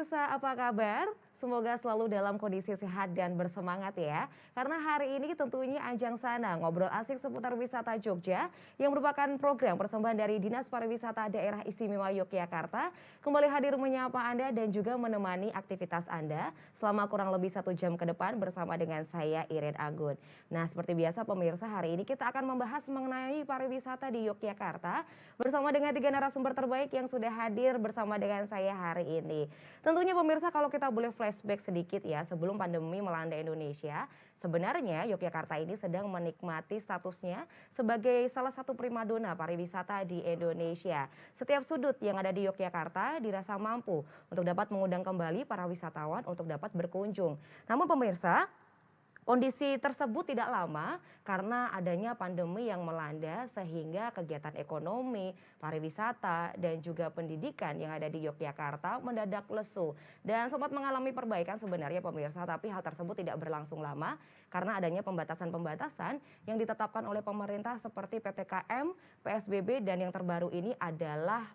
pemirsa, apa kabar? Semoga selalu dalam kondisi sehat dan bersemangat ya. Karena hari ini tentunya Ajang Sana ngobrol asik seputar wisata Jogja yang merupakan program persembahan dari Dinas Pariwisata Daerah Istimewa Yogyakarta kembali hadir menyapa Anda dan juga menemani aktivitas Anda selama kurang lebih 1 jam ke depan bersama dengan saya Iren Anggun. Nah, seperti biasa pemirsa, hari ini kita akan membahas mengenai pariwisata di Yogyakarta bersama dengan 3 narasumber terbaik yang sudah hadir bersama dengan saya hari ini. Tentunya pemirsa, kalau kita boleh flashback sedikit ya, sebelum pandemi melanda Indonesia, sebenarnya Yogyakarta ini sedang menikmati statusnya sebagai salah satu primadona pariwisata di Indonesia. Setiap sudut yang ada di Yogyakarta dirasa mampu untuk dapat mengundang kembali para wisatawan untuk dapat berkunjung. Namun pemirsa, kondisi tersebut tidak lama karena adanya pandemi yang melanda sehingga kegiatan ekonomi, pariwisata, dan juga pendidikan yang ada di Yogyakarta mendadak lesu. Dan sempat mengalami perbaikan sebenarnya pemirsa, tapi hal tersebut tidak berlangsung lama karena adanya pembatasan-pembatasan yang ditetapkan oleh pemerintah seperti PTKM, PSBB, dan yang terbaru ini adalah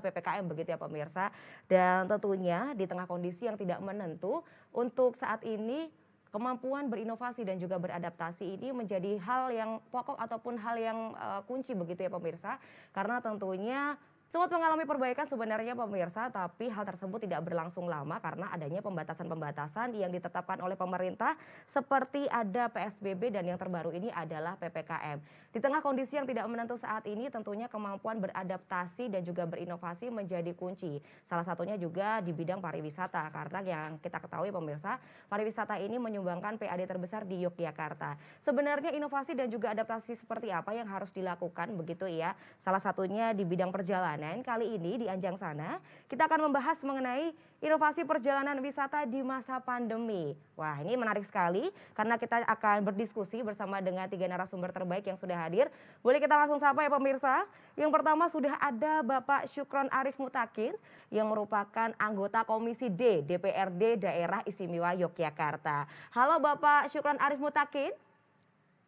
PPKM begitu ya pemirsa. Dan tentunya di tengah kondisi yang tidak menentu, untuk saat ini kemampuan berinovasi dan juga beradaptasi ini menjadi hal yang pokok ataupun hal yang kunci begitu ya pemirsa. Karena tentunya sempat mengalami perbaikan sebenarnya pemirsa, tapi hal tersebut tidak berlangsung lama karena adanya pembatasan-pembatasan yang ditetapkan oleh pemerintah seperti ada PSBB dan yang terbaru ini adalah PPKM. Di tengah kondisi yang tidak menentu saat ini tentunya kemampuan beradaptasi dan juga berinovasi menjadi kunci. Salah satunya juga di bidang pariwisata karena yang kita ketahui pemirsa, pariwisata ini menyumbangkan PAD terbesar di Yogyakarta. Sebenarnya inovasi dan juga adaptasi seperti apa yang harus dilakukan begitu ya. Salah satunya di bidang perjalanan. Kali ini di Anjang Sana kita akan membahas mengenai inovasi perjalanan wisata di masa pandemi. Wah, ini menarik sekali karena kita akan berdiskusi bersama dengan 3 narasumber terbaik yang sudah hadir. Boleh kita langsung sapa ya pemirsa. Yang pertama sudah ada Bapak Syukron Arif Mutakin yang merupakan anggota Komisi D DPRD Daerah Istimewa Yogyakarta. Halo Bapak Syukron Arif Mutakin.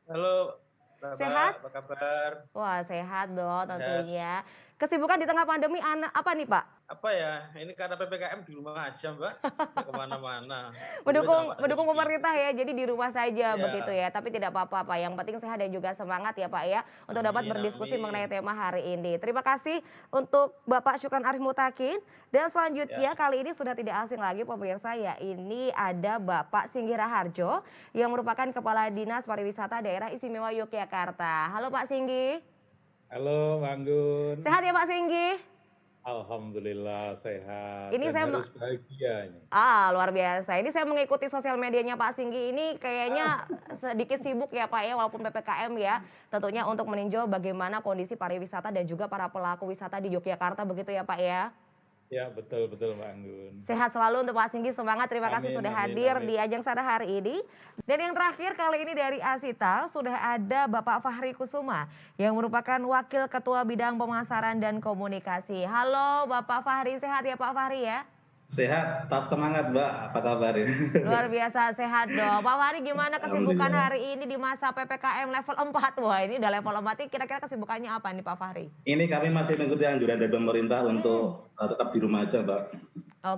Halo, Sehat? Mbak, apa kabar? Wah, sehat dong Sehat. tentunya. Kesibukan di tengah pandemi apa nih Pak? Apa ya, ini karena PPKM di rumah aja, Mbak. Nggak kemana-mana. Di rumah sama Mendukung Pak mendukung Jokowi. pemerintah ya, jadi di rumah saja begitu Ya, ya. Tapi tidak apa-apa Pak, yang penting sehat dan juga semangat ya Pak ya untuk dapat amin, berdiskusi mengenai amin. tema hari ini. Terima kasih untuk Bapak Syukron Arif Mutakin. Dan Ya, selanjutnya kali ini sudah tidak asing lagi pemirsa ya, ini ada Bapak Singgi Raharjo yang merupakan Kepala Dinas Pariwisata Daerah Istimewa Yogyakarta. Halo Pak Singgi. Halo, Mbak Anggun. Sehat ya Pak Singgi? Alhamdulillah sehat Ini dan saya harus bahagia ini. luar biasa. Ini saya mengikuti sosial medianya Pak Singgi ini kayaknya sedikit sibuk ya Pak ya walaupun PPKM ya. Tentunya untuk meninjau bagaimana kondisi pariwisata dan juga para pelaku wisata di Yogyakarta begitu ya Pak ya. Ya, betul betul Mbak Anggun. Sehat selalu untuk Pak Singgi, semangat, terima kasih Amin, sudah amin, hadir amin. di Ajang Sana hari ini. Dan yang terakhir kali ini dari Asita sudah ada Bapak Fahri Kusuma yang merupakan Wakil Ketua Bidang Pemasaran dan Komunikasi. Halo Bapak Fahri, sehat ya Pak Fahri ya? Sehat, tetap semangat Mbak, apa kabar ini? Luar biasa sehat dong. Pak Fahri gimana kesibukan Alhamdulillah. hari ini di masa PPKM level 4? Wah ini udah level 4 nih, kira-kira kesibukannya apa nih Pak Fahri? Ini kami masih mengikuti anjuran dari pemerintah untuk tetap di rumah aja Mbak.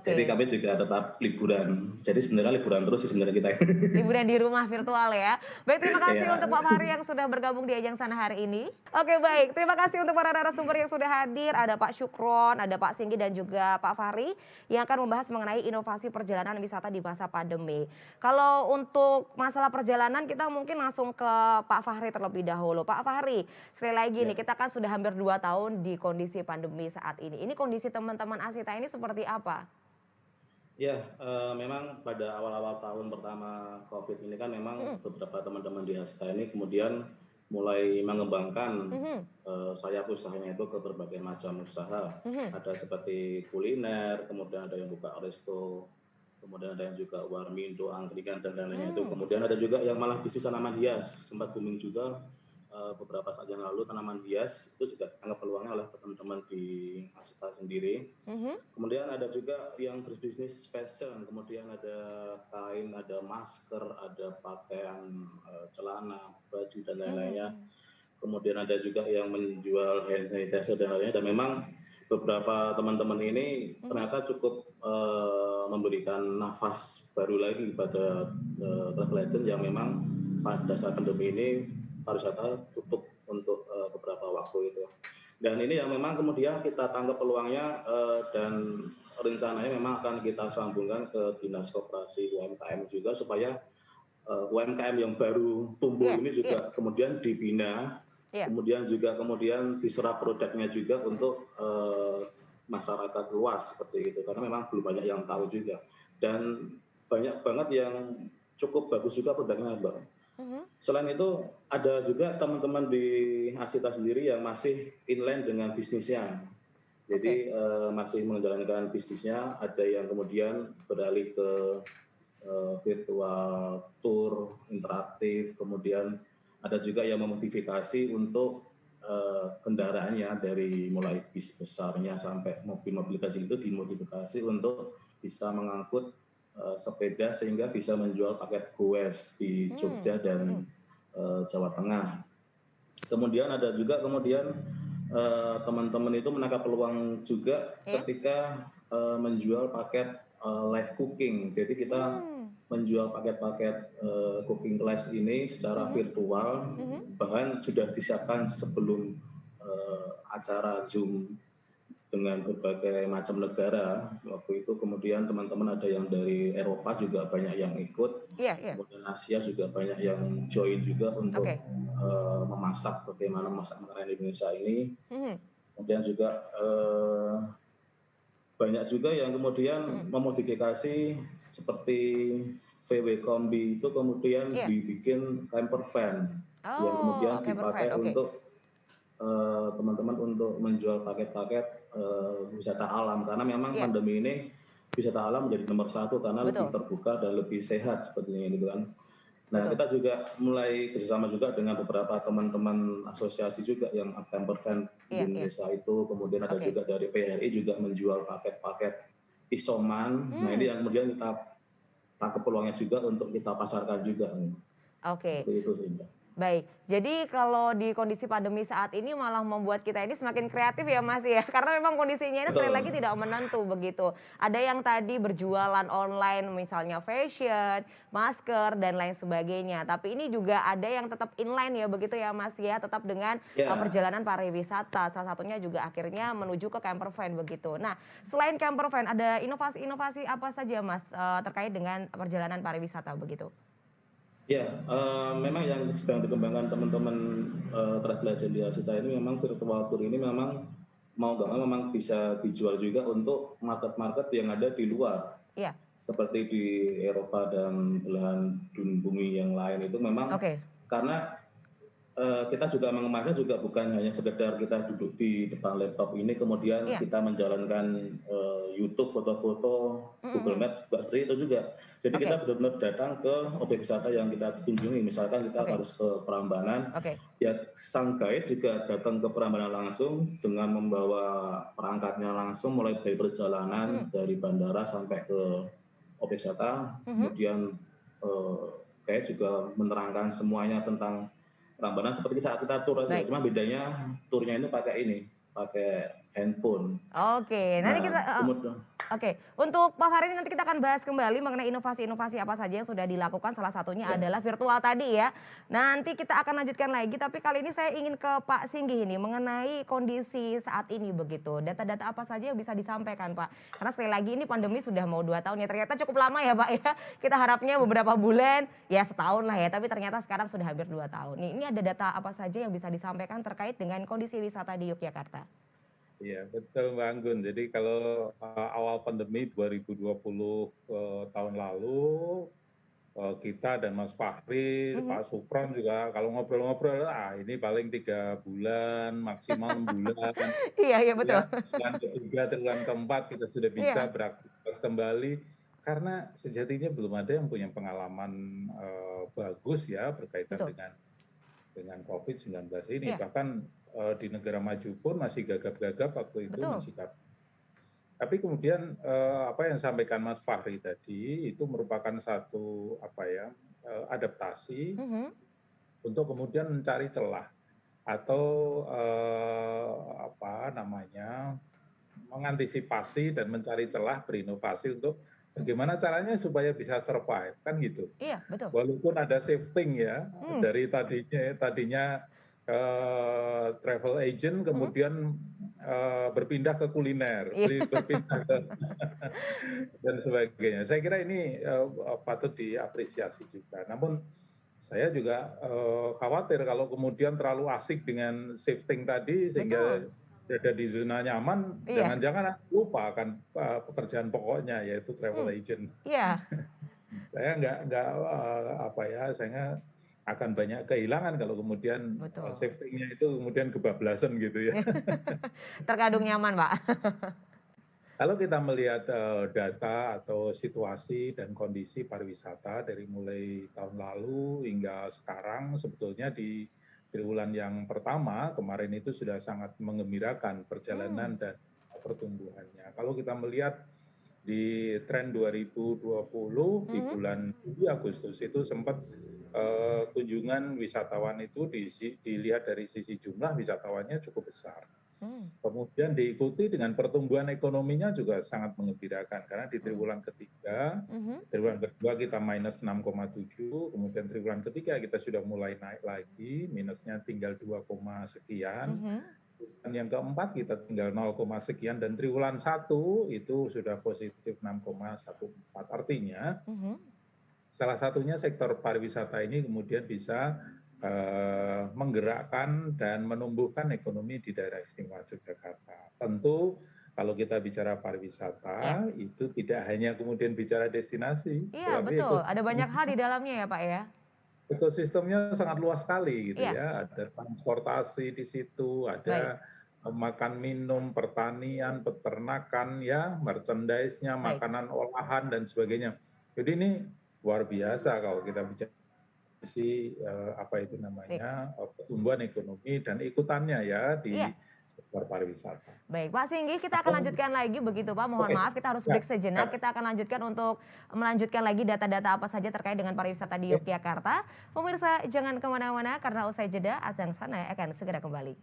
Jadi Oke. kami juga tetap liburan. Jadi sebenarnya liburan terus sih sebenarnya kita. Liburan di rumah virtual ya. Baik, terima kasih Iya. untuk Pak Fahri yang sudah bergabung di Ajang Sana hari ini. Oke baik, terima kasih untuk para narasumber yang sudah hadir. Ada Pak Syukron, ada Pak Singgi dan juga Pak Fahri yang akan membahas mengenai inovasi perjalanan wisata di masa pandemi. Kalau untuk masalah perjalanan kita mungkin langsung ke Pak Fahri terlebih dahulu. Pak Fahri, sekali lagi nih Ya. kita kan sudah hampir 2 tahun di kondisi pandemi saat ini. Ini kondisi teman-teman Asita ini seperti apa? Ya, memang pada awal-awal tahun pertama COVID ini kan memang beberapa teman-teman di Asita ini kemudian mulai mengembangkan sayap usahanya itu ke berbagai macam usaha. Ada seperti kuliner, kemudian ada yang buka resto, kemudian ada yang juga warmindo, angkringan dan lain-lainnya itu. Kemudian ada juga yang malah bisnis tanaman hias, sempat booming juga beberapa saat yang lalu tanaman hias itu juga anggap peluangnya oleh teman-teman di Asita sendiri. Kemudian ada juga yang berbisnis fashion, kemudian ada kain, ada masker, ada pakaian, celana, baju dan lain-lainnya. Kemudian ada juga yang menjual hand sanitizer dan lainnya dan memang beberapa teman-teman ini ternyata cukup memberikan nafas baru lagi pada travel agent yang memang pada saat pandemi ini pariwisata tutup untuk beberapa waktu itu. Dan ini yang memang kemudian kita tangkap peluangnya dan rencananya memang akan kita sambungkan ke Dinas Koperasi UMKM juga supaya UMKM yang baru tumbuh ini juga kemudian dibina, kemudian diserap produknya juga untuk masyarakat luas seperti itu, karena memang belum banyak yang tahu juga dan banyak banget yang cukup bagus juga produknya, Bang. Selain itu ada juga teman-teman di Asita sendiri yang masih inline dengan bisnisnya, jadi masih menjalankan bisnisnya. Ada yang kemudian beralih ke virtual tour interaktif, kemudian ada juga yang memodifikasi untuk kendaraannya dari mulai bis besarnya sampai mobil-mobil kecil itu dimodifikasi untuk bisa mengangkut sepeda sehingga bisa menjual paket goes di Jogja dan Jawa Tengah. Kemudian ada juga teman-teman itu menangkap peluang juga ketika menjual paket live cooking. Jadi kita menjual paket-paket cooking class ini secara virtual, bahkan sudah disiapkan sebelum acara Zoom dengan berbagai macam negara waktu itu. Kemudian teman-teman ada yang dari Eropa juga banyak yang ikut, kemudian Asia juga banyak yang join juga untuk memasak, bagaimana memasak makanan Indonesia ini. Kemudian juga banyak juga yang kemudian memodifikasi seperti VW Kombi itu kemudian dibikin camper van yang kemudian dipakai untuk teman-teman untuk menjual paket-paket wisata alam, karena memang pandemi ini wisata alam menjadi nomor satu karena lebih terbuka dan lebih sehat sepertinya gitu kan. Nah, kita juga mulai kerjasama juga dengan beberapa teman-teman asosiasi juga yang camper van di Indonesia itu, kemudian ada juga dari PRI juga menjual paket-paket isoman. Nah, ini yang kemudian kita tangkap peluangnya juga untuk kita pasarkan juga. Seperti itu sih, Mbak. Baik, jadi kalau di kondisi pandemi saat ini malah membuat kita ini semakin kreatif ya Mas ya, karena memang kondisinya ini sekali lagi tidak menentu begitu. Ada yang tadi berjualan online misalnya fashion, masker dan lain sebagainya. Tapi ini juga ada yang tetap inline ya begitu ya Mas ya, tetap dengan perjalanan pariwisata. Salah satunya juga akhirnya menuju ke camper van begitu. Nah, selain camper van ada inovasi-inovasi apa saja Mas terkait dengan perjalanan pariwisata begitu? Ya, memang yang sedang dikembangkan teman-teman travel agent di Asita ini memang virtual tour ini memang mau nggak mau memang bisa dijual juga untuk market-market yang ada di luar. Seperti di Eropa dan belahan bumi yang lain itu memang karena kita juga mengemasnya juga bukan hanya sekedar kita duduk di depan laptop ini kemudian kita menjalankan YouTube foto-foto, Google Maps juga seperti itu juga. Jadi kita benar-benar datang ke objek wisata yang kita kunjungi. Misalkan kita harus ke Prambanan, ya sang guide juga datang ke Prambanan langsung dengan membawa perangkatnya langsung mulai dari perjalanan dari bandara sampai ke objek wisata. Kemudian guide juga menerangkan semuanya tentang Prambanan seperti saat kita tur aja, cuma bedanya turnya itu pakai handphone. Nanti kita untuk Pak Farid nanti kita akan bahas kembali mengenai inovasi-inovasi apa saja yang sudah dilakukan, salah satunya adalah virtual tadi ya. Nanti kita akan lanjutkan lagi, tapi kali ini saya ingin ke Pak Singgih ini mengenai kondisi saat ini begitu. Data-data apa saja yang bisa disampaikan Pak? Karena sekali lagi ini pandemi sudah mau 2 tahun ya, ternyata cukup lama ya Pak ya. Kita harapnya beberapa bulan, ya setahun lah ya, tapi ternyata sekarang sudah hampir 2 tahun. Ini ada data apa saja yang bisa disampaikan terkait dengan kondisi wisata di Yogyakarta? Iya, betul Mbak Anggun. Jadi kalau awal pandemi 2020 tahun lalu, kita dan Mas Fahri, Pak Supron juga kalau ngobrol-ngobrol, ini paling 3 bulan, maksimal 6 bulan. Iya betul. Bulan ketiga, bulan keempat kita sudah bisa beraktivitas kembali. Karena sejatinya belum ada yang punya pengalaman bagus ya berkaitan dengan COVID-19 ini. Bahkan di negara maju pun masih gagap-gagap waktu itu masih gagap. Tapi kemudian apa yang disampaikan Mas Fahri tadi itu merupakan satu adaptasi untuk kemudian mencari celah atau mengantisipasi dan mencari celah berinovasi untuk bagaimana caranya supaya bisa survive kan gitu. Iya, betul. Walaupun ada shifting ya dari tadinya travel agent kemudian berpindah ke kuliner, Iya. berpindah ke dan sebagainya. Saya kira ini patut diapresiasi juga. Namun saya juga khawatir kalau kemudian terlalu asik dengan shifting tadi sehingga Betul. berada di zona nyaman, Iya. jangan-jangan lupa akan pekerjaan pokoknya yaitu travel agent. Iya. Saya nggak apa ya, saya akan banyak kehilangan kalau kemudian Betul. shifting-nya itu kemudian kebablasan gitu ya. Terkadang nyaman, Pak. Kalau kita melihat data atau situasi dan kondisi pariwisata dari mulai tahun lalu hingga sekarang, sebetulnya di triwulan yang pertama kemarin itu sudah sangat menggembirakan perjalanan dan pertumbuhannya. Kalau kita melihat di tren 2020 di bulan Juli Agustus itu sempat kunjungan wisatawan itu dilihat dari sisi jumlah wisatawannya cukup besar. Kemudian diikuti dengan pertumbuhan ekonominya juga sangat menggembirakan karena di triwulan ketiga, triwulan kedua kita minus 6,7, kemudian triwulan ketiga kita sudah mulai naik lagi, minusnya tinggal 2, sekian. Dan yang keempat kita tinggal 0, sekian dan triwulan 1 itu sudah positif 6,14. Artinya salah satunya sektor pariwisata ini kemudian bisa menggerakkan dan menumbuhkan ekonomi di daerah istimewa Yogyakarta. Tentu kalau kita bicara pariwisata itu tidak hanya kemudian bicara destinasi. Iya, betul. Ada banyak hal di dalamnya ya, Pak ya. Ekosistemnya sangat luas sekali gitu ya. Ada transportasi di situ, ada makan minum, pertanian, peternakan ya, merchandise-nya, makanan olahan dan sebagainya. Jadi ini luar biasa kalau kita bicara apa itu namanya pertumbuhan ekonomi dan ikutannya ya di sektor pariwisata. Baik, Pak Singgi, kita akan lanjutkan lagi begitu Pak. Mohon maaf, kita harus break sejenak. Kita akan lanjutkan untuk melanjutkan lagi data-data apa saja terkait dengan pariwisata di Yogyakarta. Pemirsa jangan kemana-mana karena usai jeda Ajang Sana akan segera kembali.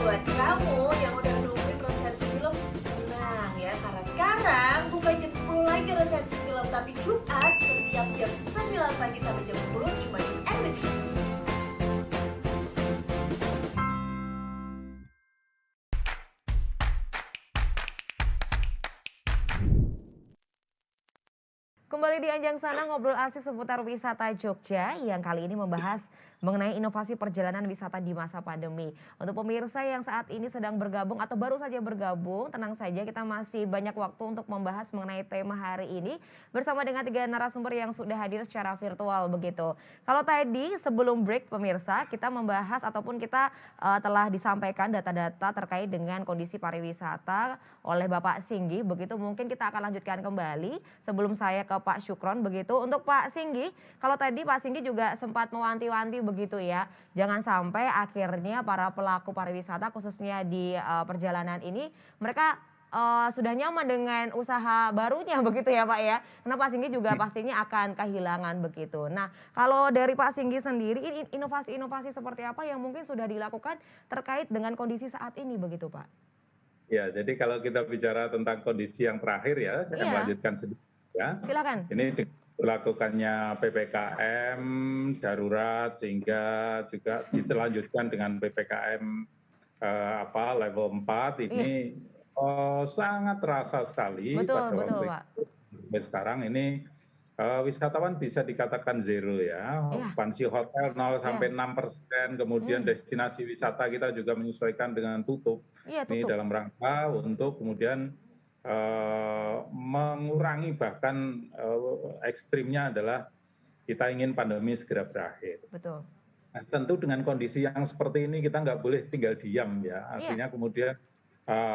Buat kamu yang udah nungguin resensi film, tenang ya, karena sekarang bukan jam 10 lagi resensi film, tapi Jumat setiap jam 9 pagi sampai jam 10 cuma di NBT. Kembali di Anjang Sana ngobrol asik seputar wisata Jogja yang kali ini membahas mengenai inovasi perjalanan wisata di masa pandemi. Untuk pemirsa yang saat ini sedang bergabung atau baru saja bergabung, tenang saja kita masih banyak waktu untuk membahas mengenai tema hari ini bersama dengan 3 narasumber yang sudah hadir secara virtual begitu. Kalau tadi sebelum break pemirsa kita membahas ataupun kita telah disampaikan data-data terkait dengan kondisi pariwisata oleh Bapak Singgi begitu, mungkin kita akan lanjutkan kembali sebelum saya ke Pak Syukron begitu. Untuk Pak Singgi, kalau tadi Pak Singgi juga sempat mewanti-wanti begitu ya, jangan sampai akhirnya para pelaku pariwisata khususnya di perjalanan ini mereka sudah nyaman dengan usaha barunya begitu ya Pak ya. Karena Pak Singgi juga pastinya akan kehilangan begitu. Nah, kalau dari Pak Singgi sendiri ini inovasi-inovasi seperti apa yang mungkin sudah dilakukan terkait dengan kondisi saat ini begitu Pak? Ya, jadi kalau kita bicara tentang kondisi yang terakhir ya, saya Iya, melanjutkan sedikit ya. silakan. Ini dilakukannya PPKM darurat sehingga juga ditelanjutkan dengan PPKM level 4 Iya, ini sangat terasa sekali betul, pada betul, waktu Pak. itu. Sampai sekarang ini wisatawan bisa dikatakan zero ya, Iya, okupansi hotel 0 sampai iya. 6%, kemudian Hmm, destinasi wisata kita juga menyesuaikan dengan tutup. iya Ini tutup. dalam rangka untuk kemudian mengurangi bahkan ekstrimnya adalah kita ingin pandemi segera berakhir. Betul. Nah, tentu dengan kondisi yang seperti ini kita nggak boleh tinggal diam ya. Iya, Artinya kemudian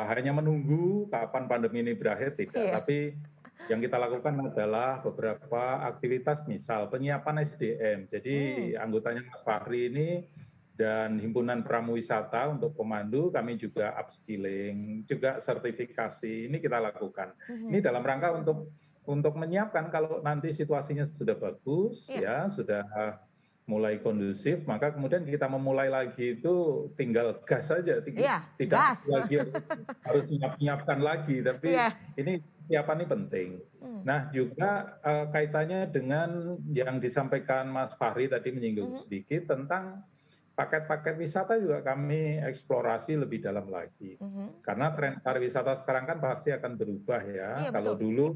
hanya menunggu kapan pandemi ini berakhir tidak. iya. Tapi yang kita lakukan adalah beberapa aktivitas, misal penyiapan SDM. Jadi Hmm, anggotanya Mas Fahri ini dan Himpunan Pramuwisata untuk pemandu, kami juga upskilling, juga sertifikasi, ini kita lakukan. Ini mhm. dalam rangka untuk menyiapkan kalau nanti situasinya sudah bagus, Iya, ya sudah mulai kondusif, maka kemudian kita memulai lagi itu tinggal gas saja, iya, tidak gas. lagi harus menyiapkan lagi, tapi Iya. ini siapan ini penting. Hmm, Nah juga kaitannya dengan yang disampaikan Mas Fahri tadi menyinggung mhm, sedikit tentang paket-paket wisata juga kami eksplorasi lebih dalam lagi. mhm. Karena tren pariwisata sekarang kan pasti akan berubah ya. Iya Kalau betul. dulu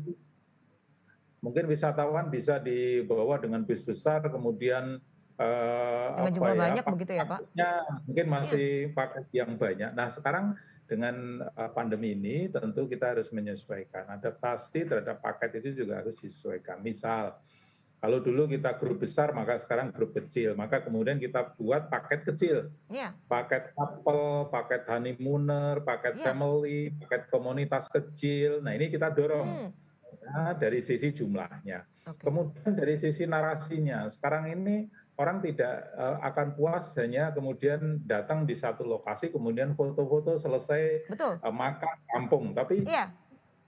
mungkin wisatawan bisa dibawa dengan bis besar, kemudian Dengan jumlah banyak begitu ya, Pak? paketnya mungkin Iya. masih paket yang banyak. Nah sekarang dengan pandemi ini tentu kita harus menyesuaikan. Adaptasi terhadap paket itu juga harus disesuaikan. Misal, kalau dulu kita grup besar, maka sekarang grup kecil. Maka kemudian kita buat paket kecil. Iya, Paket couple, paket honeymooner, paket iya. family, paket komunitas kecil. Nah ini kita dorong Hmm, ya, dari sisi jumlahnya. oke. Kemudian dari sisi narasinya, sekarang ini orang tidak akan puas hanya kemudian datang di satu lokasi, kemudian foto-foto selesai Betul. makan kampung. Tapi Iya.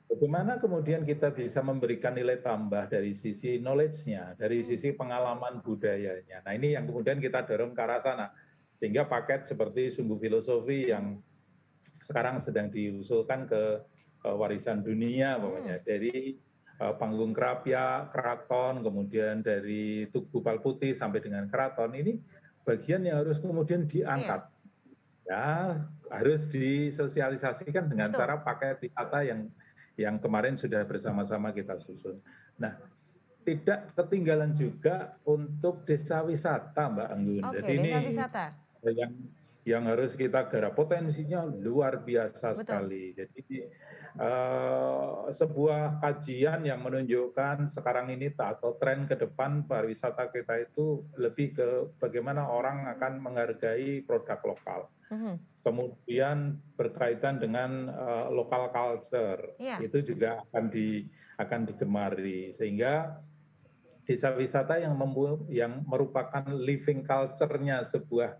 bagaimana kemudian kita bisa memberikan nilai tambah dari sisi knowledge-nya, dari Hmm, sisi pengalaman budayanya. Nah ini yang kemudian kita dorong ke arah sana. Sehingga paket seperti Sumbu Filosofi yang sekarang sedang diusulkan ke warisan dunia, hmm. pokoknya dari panggung Krapia, Keraton, kemudian dari Tugu Palputih sampai dengan Keraton, ini bagian yang harus kemudian Iya, diangkat, ya harus disosialisasikan dengan betul. cara paket wisata yang kemarin sudah bersama-sama kita susun. Nah, tidak ketinggalan juga untuk desa wisata, Mbak Anggun. Oke, Jadi ini desa wisata. yang harus kita garap, potensinya luar biasa Betul. sekali. Jadi sebuah kajian yang menunjukkan sekarang ini atau tren ke depan pariwisata kita itu lebih ke bagaimana orang akan menghargai produk lokal. Mhm. Kemudian berkaitan dengan local culture, Iya, itu juga akan digemari, sehingga desa wisata yang merupakan living culture-nya sebuah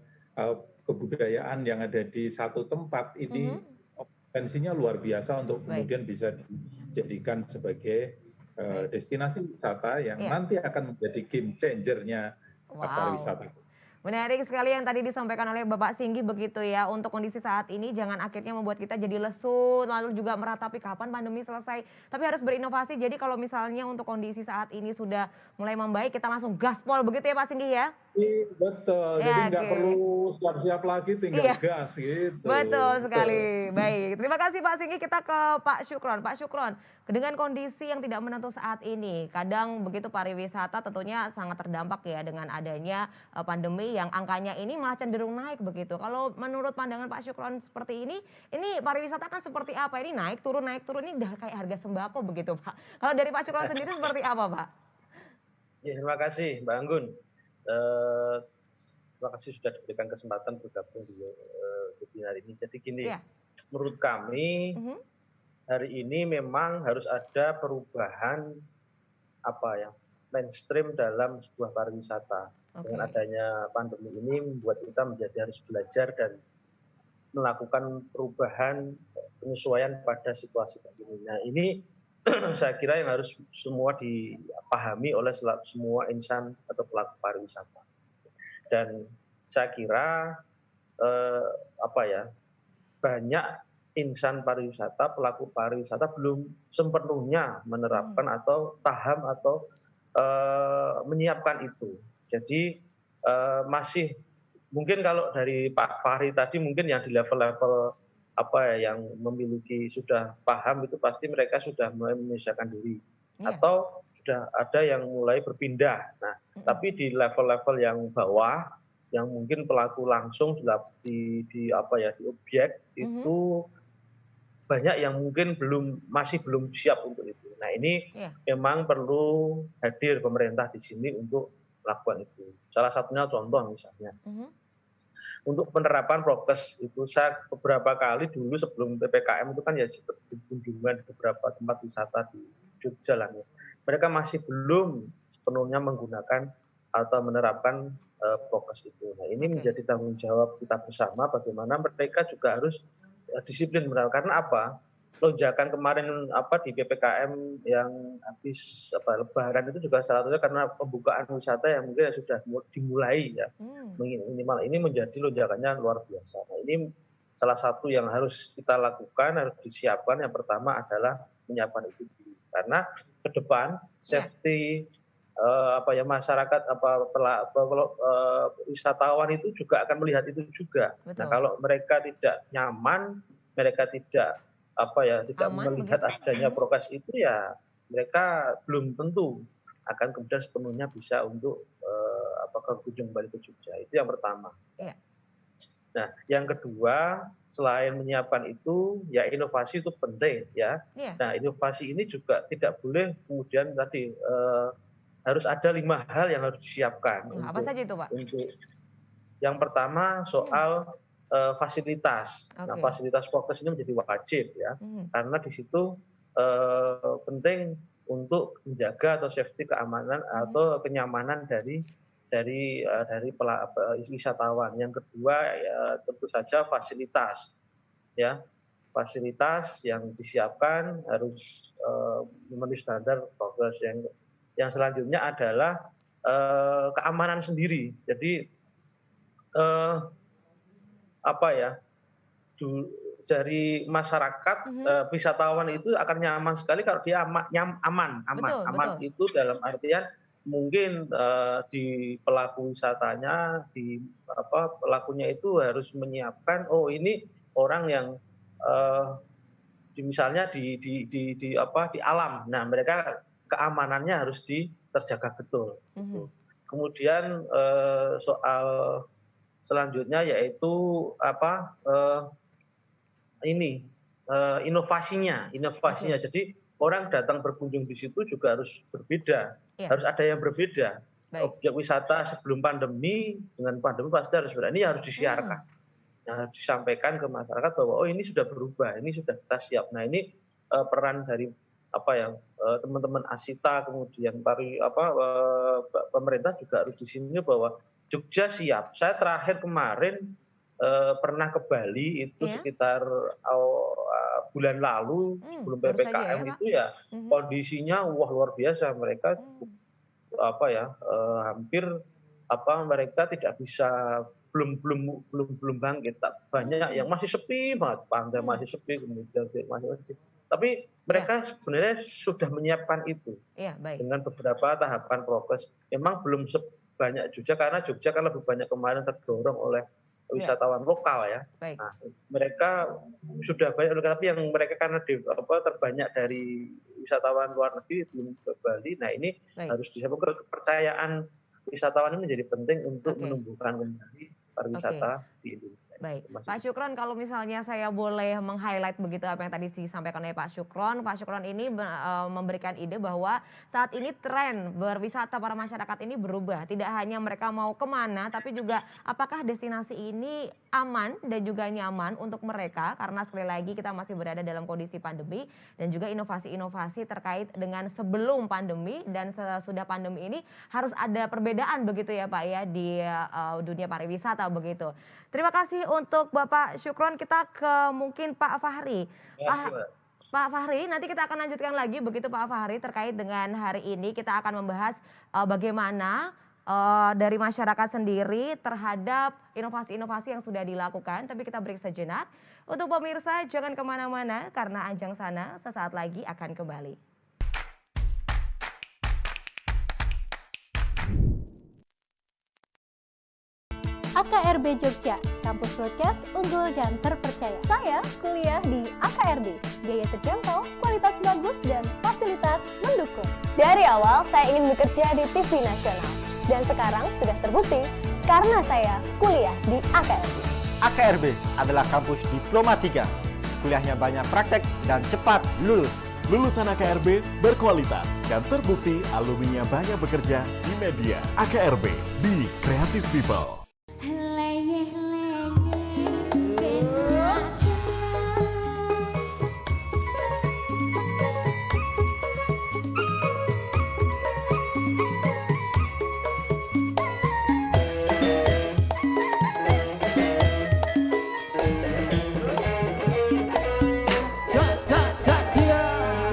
kebudayaan yang ada di satu tempat mhm. ini potensinya luar biasa untuk Baik, kemudian bisa dijadikan sebagai baik. destinasi wisata yang Iya. nanti akan menjadi game changer-nya Wow. pariwisata. Menarik sekali yang tadi disampaikan oleh Bapak Singgi begitu ya. Untuk kondisi saat ini jangan akhirnya membuat kita jadi lesu, lalu juga meratapi kapan pandemi selesai. Tapi harus berinovasi. Jadi kalau misalnya untuk kondisi saat ini sudah mulai membaik, kita langsung gaspol begitu ya Pak Singgi ya? Betul, jadi Ya, nggak oke. perlu siap-siap lagi, tinggal Iya. gas gitu. Betul Betul. sekali. Baik, terima kasih Pak Singgi. Kita ke Pak Syukron. Pak Syukron, dengan kondisi yang tidak menentu saat ini, kadang begitu pariwisata tentunya sangat terdampak ya dengan adanya pandemi yang angkanya ini malah cenderung naik begitu. Kalau menurut pandangan Pak Syukron seperti ini pariwisata kan seperti apa? Ini naik turun, ini udah kayak harga sembako begitu Pak. Kalau dari Pak Syukron sendiri seperti apa Pak? Ya, terima kasih Mbak Anggun. Eh, Terima kasih sudah diberikan kesempatan bergabung di webinar ini. Jadi gini, Iya. menurut kami Mhm. hari ini memang harus ada perubahan mainstream dalam sebuah pariwisata. Dengan Oke. adanya pandemi ini membuat kita menjadi harus belajar dan melakukan perubahan penyesuaian pada situasi pandemi. Nah ini saya kira yang harus semua dipahami oleh semua insan atau pelaku pariwisata. Dan saya kira banyak insan pariwisata, pelaku pariwisata belum sepenuhnya menerapkan atau paham atau menyiapkan itu. Jadi masih mungkin kalau dari Pak Fahri tadi mungkin yang di level-level apa ya, yang memiliki sudah paham itu pasti mereka sudah mulai menyesuaikan diri Iya. atau sudah ada yang mulai berpindah. Nah, tapi di level-level yang bawah yang mungkin pelaku langsung di apa ya, di objek itu banyak yang mungkin masih belum siap untuk itu. Nah, ini Iya. memang perlu hadir pemerintah di sini untuk melakukan itu. Salah satunya contoh misalnya untuk penerapan prokes itu, saya beberapa kali dulu sebelum PPKM itu kan ya kunjungan di beberapa tempat wisata di Jogja lah ya. Mereka masih belum sepenuhnya menggunakan atau menerapkan prokes itu. Nah, ini menjadi tanggung jawab kita bersama bagaimana mereka juga harus disiplin menerapkan. Karena apa? Lonjakan kemarin di PPKM yang habis Lebaran itu juga salah satunya karena pembukaan wisata yang mungkin sudah dimulai ya. Minimal ini menjadi lonjakannya luar biasa. Nah, ini salah satu yang harus kita lakukan, harus disiapkan. Yang pertama adalah menyiapkan itu dulu. Karena ke depan safety masyarakat wisatawan itu juga akan melihat itu juga. Nah, kalau mereka tidak nyaman, mereka tidak melihat adanya prokes itu, ya mereka belum tentu akan kemudian sepenuhnya bisa untuk berkunjung kembali ke Jogja. Itu yang pertama. Iya. Nah, yang kedua, selain menyiapkan itu, ya inovasi itu penting ya. Iya. Nah, inovasi ini juga tidak boleh kemudian tadi harus ada 5 hal yang harus disiapkan. Apa saja itu, Pak? Yang pertama soal fasilitas. Nah, fasilitas prokes ini menjadi wajib ya, karena di situ penting untuk menjaga atau safety keamanan atau kenyamanan dari wisatawan. Yang kedua ya tentu saja fasilitas ya, fasilitas yang disiapkan harus memenuhi standar prokes. Yang selanjutnya adalah keamanan sendiri. Jadi dari masyarakat wisatawan itu akan nyaman sekali kalau dia aman. Aman itu dalam artian mungkin di pelaku wisatanya, pelakunya itu harus menyiapkan, ini orang yang misalnya di alam. Nah, mereka keamanannya harus terjaga betul. Kemudian soal selanjutnya yaitu inovasinya. Jadi orang datang berkunjung di situ juga harus berbeda, harus ada yang berbeda. Objek wisata sebelum pandemi dengan pandemi pasti harus berbeda. Ini harus disiarkan, harus disampaikan ke masyarakat bahwa ini sudah berubah, ini sudah kita siap. Nah, ini peran dari teman-teman Asita, kemudian pemerintah juga harus di sini bahwa Jogja siap. Saya terakhir kemarin pernah ke Bali itu sekitar bulan lalu sebelum PPKM itu ya kondisinya luar biasa. Mereka hampir mereka tidak bisa belum bangkit. Banyak yang masih sepi banget, pantai masih sepi, kemudian masih. Tapi mereka sebenarnya sudah menyiapkan itu dengan beberapa tahapan prokes. Memang belum sebanyak Jogja karena Jogja kan lebih banyak kemarin terdorong oleh wisatawan lokal ya. Nah, mereka sudah banyak, tapi yang mereka karena terbanyak dari wisatawan luar negeri belum ke Bali. Nah, ini harus disiapkan. Kepercayaan wisatawan ini menjadi penting untuk menumbuhkan kembali pariwisata di Indonesia. Baik, Pak Syukron, kalau misalnya saya boleh meng-highlight begitu apa yang tadi disampaikan oleh Pak Syukron ini memberikan ide bahwa saat ini tren berwisata para masyarakat ini berubah. Tidak hanya mereka mau kemana, tapi juga apakah destinasi ini aman dan juga nyaman untuk mereka. Karena sekali lagi kita masih berada dalam kondisi pandemi dan juga inovasi-inovasi terkait dengan sebelum pandemi dan sesudah pandemi ini harus ada perbedaan begitu ya Pak ya di dunia pariwisata begitu. Terima kasih untuk Bapak Syukron. Kita ke mungkin Pak Fahri. Pak Fahri, nanti kita akan lanjutkan lagi begitu Pak Fahri terkait dengan hari ini. Kita akan membahas bagaimana dari masyarakat sendiri terhadap inovasi-inovasi yang sudah dilakukan. Tapi kita break sejenak. Untuk pemirsa jangan kemana-mana karena Anjang Sana sesaat lagi akan kembali. AKRB Jogja, kampus broadcast unggul dan terpercaya. Saya kuliah di AKRB, biaya terjangkau, kualitas bagus, dan fasilitas mendukung. Dari awal saya ingin bekerja di TV nasional, dan sekarang sudah terbukti karena saya kuliah di AKRB. AKRB adalah kampus Diploma 3. Kuliahnya banyak praktek dan cepat lulus. Lulusan AKRB berkualitas dan terbukti alumninya banyak bekerja di media. AKRB, be creative people.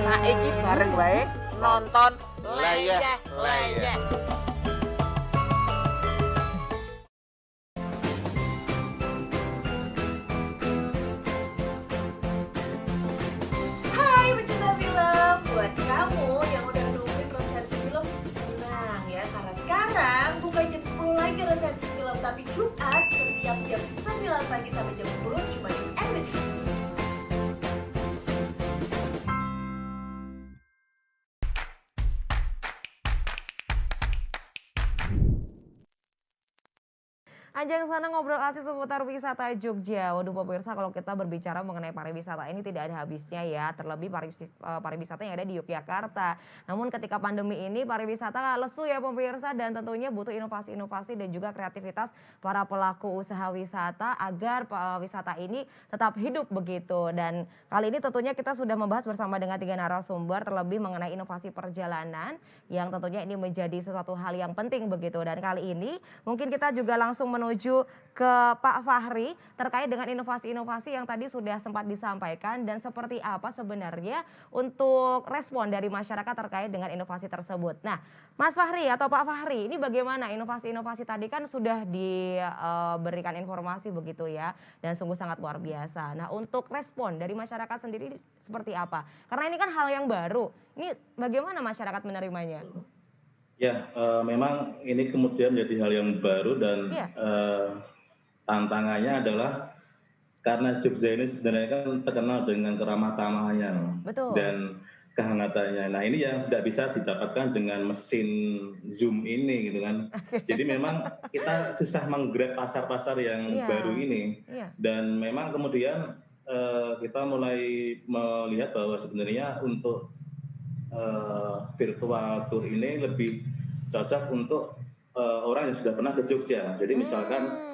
Saiki bareng wae nonton Leyeh. Hai pecinta film, buat kamu yang udah nungguin resensi film, tenang ya, karena sekarang bukan jam 10 lagi resensi film, tapi Jumat setiap jam 9 pagi sampai jam 10 cuma di MNC. Anjang Sana ngobrol asik seputar wisata Jogja. Waduh pemirsa, kalau kita berbicara mengenai pariwisata ini tidak ada habisnya ya. Terlebih pariwisata yang ada di Yogyakarta. Namun ketika pandemi ini pariwisata lesu ya pemirsa, dan tentunya butuh inovasi-inovasi dan juga kreativitas para pelaku usaha wisata agar wisata ini tetap hidup begitu. Dan kali ini tentunya kita sudah membahas bersama dengan 3 narasumber terlebih mengenai inovasi perjalanan yang tentunya ini menjadi sesuatu hal yang penting begitu. Dan kali ini mungkin kita juga langsung menuju ke Pak Fahri terkait dengan inovasi-inovasi yang tadi sudah sempat disampaikan dan seperti apa sebenarnya untuk respon dari masyarakat terkait dengan inovasi tersebut. Nah, Mas Fahri atau Pak Fahri, ini bagaimana inovasi-inovasi tadi kan sudah diberikan informasi begitu ya, dan sungguh sangat luar biasa. Nah, untuk respon dari masyarakat sendiri seperti apa? Karena ini kan hal yang baru. Ini bagaimana masyarakat menerimanya? Ya, memang ini kemudian menjadi hal yang baru dan tantangannya adalah karena Jogja ini sebenarnya kan terkenal dengan keramah tamahannya dan kehangatannya. Nah ini yang tidak bisa didapatkan dengan mesin Zoom ini gitu kan. Jadi memang kita susah menggrab pasar-pasar yang baru ini. Dan memang kemudian kita mulai melihat bahwa sebenarnya untuk virtual tour ini lebih cocok untuk orang yang sudah pernah ke Jogja. Jadi misalkan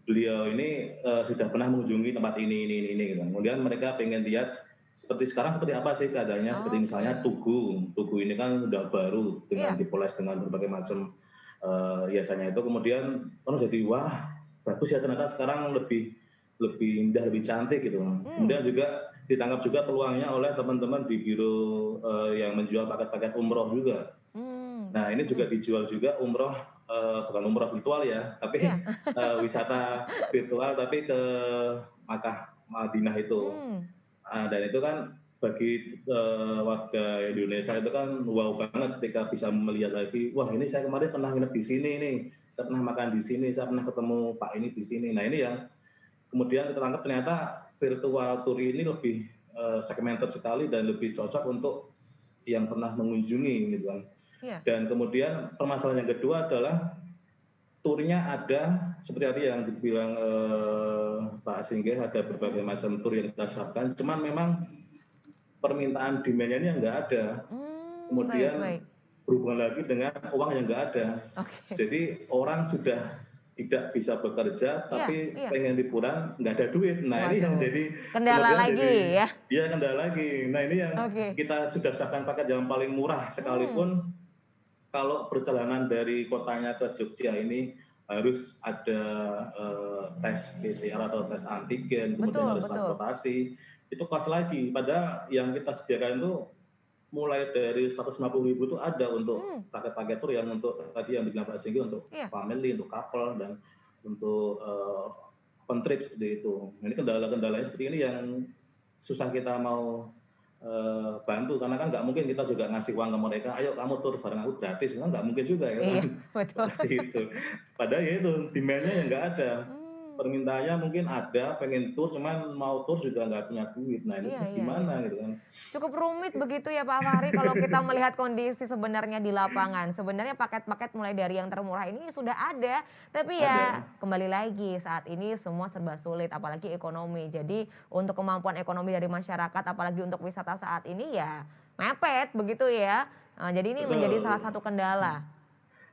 beliau ini sudah pernah mengunjungi tempat ini gitu. Kemudian mereka pengen lihat seperti sekarang seperti apa sih keadaannya, seperti misalnya Tugu. Tugu ini kan sudah baru dengan dipoles dengan berbagai macam hiasannya itu. Kemudian orang jadi wah bagus ya, ternyata sekarang lebih indah, lebih cantik gitu. Kemudian juga ditangkap juga peluangnya oleh teman-teman di biro yang menjual paket-paket umroh juga. Nah ini juga dijual juga umroh, bukan umroh virtual ya, tapi wisata virtual tapi ke Makkah Madinah itu. Dan itu kan bagi warga Indonesia itu kan wow banget ketika bisa melihat lagi, wah ini saya kemarin pernah nginep di sini nih, saya pernah makan di sini, saya pernah ketemu Pak ini di sini. Nah ini yang kemudian kita tangkap ternyata virtual tour ini lebih segmented sekali dan lebih cocok untuk yang pernah mengunjungi gitu kan. Dan kemudian permasalahan yang kedua adalah turnya ada seperti tadi yang dibilang Pak Singgih, ada berbagai macam tur yang kita siapkan. Cuman memang permintaan demand-nya ini yang nggak ada. Kemudian berhubungan lagi dengan uang yang nggak ada. Jadi orang sudah tidak bisa bekerja, tapi pengen liburan nggak ada duit. Nah ini yang jadi kendala lagi ya? Iya kendala lagi. Nah ini yang kita sudah siapkan paket yang paling murah sekalipun kalau perjalanan dari kotanya ke Jogja ini harus ada tes PCR atau tes antigen, kemudian harus transportasi, itu kos lagi. Padahal yang kita sediakan itu mulai dari 150.000 itu ada untuk paket-paket tur yang untuk tadi yang dibilang Pak Singgi, untuk family, untuk couple, dan untuk on trip seperti itu. Nah, ini kendala-kendalanya seperti ini yang susah kita mau bantu, karena kan nggak mungkin kita juga ngasih uang ke mereka, ayo kamu tur bareng aku gratis, kan nggak mungkin juga ya kan. Betul. Seperti itu. Padahal ya itu demand-nya yang nggak ada. Permintaannya mungkin ada, pengen tur, cuman mau tur juga nggak punya duit. Nah ini terus gimana gitu kan. Cukup rumit begitu ya Pak Fahri kalau kita melihat kondisi sebenarnya di lapangan. Sebenarnya paket-paket mulai dari yang termurah ini sudah ada. Tapi ya kembali lagi saat ini semua serba sulit apalagi ekonomi. Jadi untuk kemampuan ekonomi dari masyarakat apalagi untuk wisata saat ini ya mepet begitu ya. Nah, jadi ini menjadi salah satu kendala.